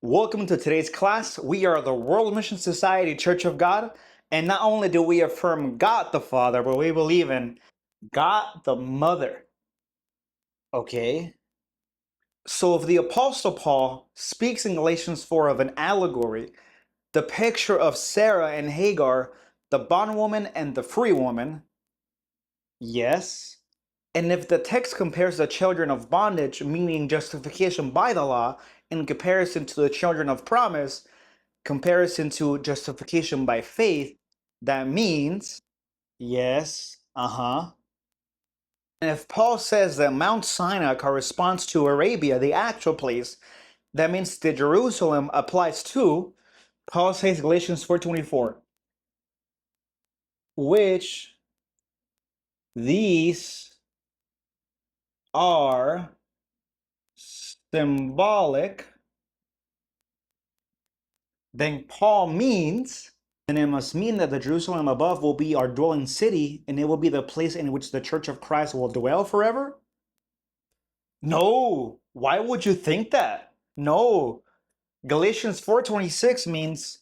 Welcome to today's class. We are the World Mission Society Church of God, and not only do we affirm God the Father, but we believe in God the Mother. Okay? So if the Apostle Paul speaks in Galatians 4 of an allegory, the picture of Sarah and Hagar, the bondwoman and the free woman, yes. And if the text compares the children of bondage, meaning justification by the law, in comparison to the children of promise, comparison to justification by faith, that means, yes, And if Paul says that Mount Sinai corresponds to Arabia, the actual place, that means the Jerusalem applies to, Paul says Galatians 4:24, which these are symbolic, then Paul means, and it must mean that the Jerusalem above will be our dwelling city, and it will be the place in which the Church of Christ will dwell forever? No. Why would you think that? No. Galatians 4:26 means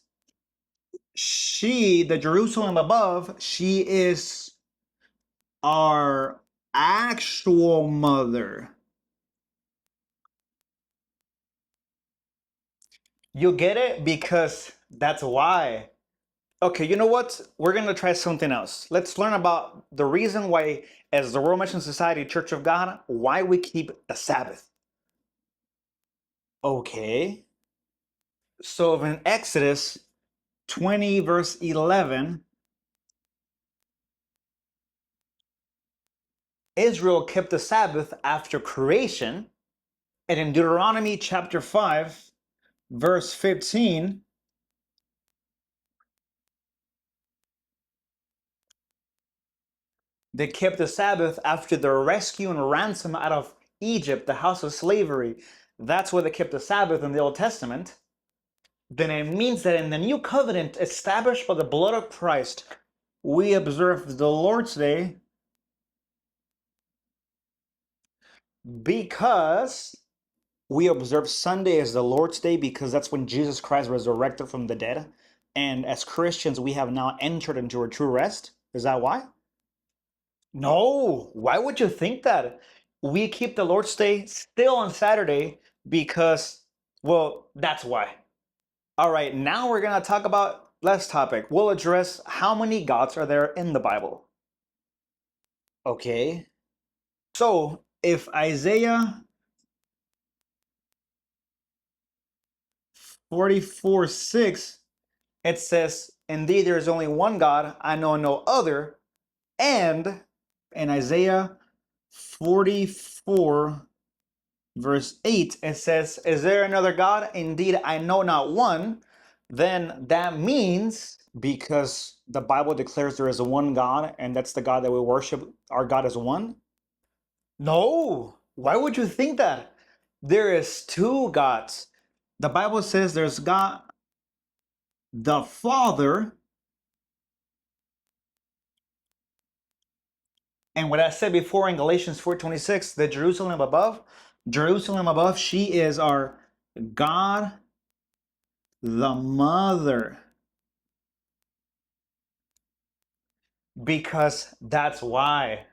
she, the Jerusalem above, she is our actual mother. You get it? Because that's why. Okay, you know what? We're going to try something else. Let's learn about the reason why, as the World Mission Society Church of God, why we keep the Sabbath. Okay. So in Exodus 20, verse 11, Israel kept the Sabbath after creation. And in Deuteronomy chapter 5, verse 15, they kept the Sabbath after the rescue and ransom out of Egypt, the house of slavery. That's where they kept the Sabbath in the Old Testament. Then it means that in the new covenant established by the blood of Christ, we observe the Lord's Day because we observe Sunday as the Lord's Day because that's when Jesus Christ resurrected from the dead. And as Christians, we have now entered into a true rest. Is that why? No. Why would you think that? We keep the Lord's Day still on Saturday because, well, that's why. All right, now we're going to talk about last topic. We'll address how many gods are there in the Bible. Okay. So, if Isaiah 44:6, it says, "Indeed, there is only one God, I know no other." And in Isaiah 44, verse 8, it says, "Is there another God? Indeed, I know not one." Then that means, because the Bible declares there is one God, and that's the God that we worship, our God is one. No, why would you think that? There is two gods. The Bible says there's God the Father, and what I said before in Galatians 4:26, the Jerusalem above, she is our God the Mother. Because that's why.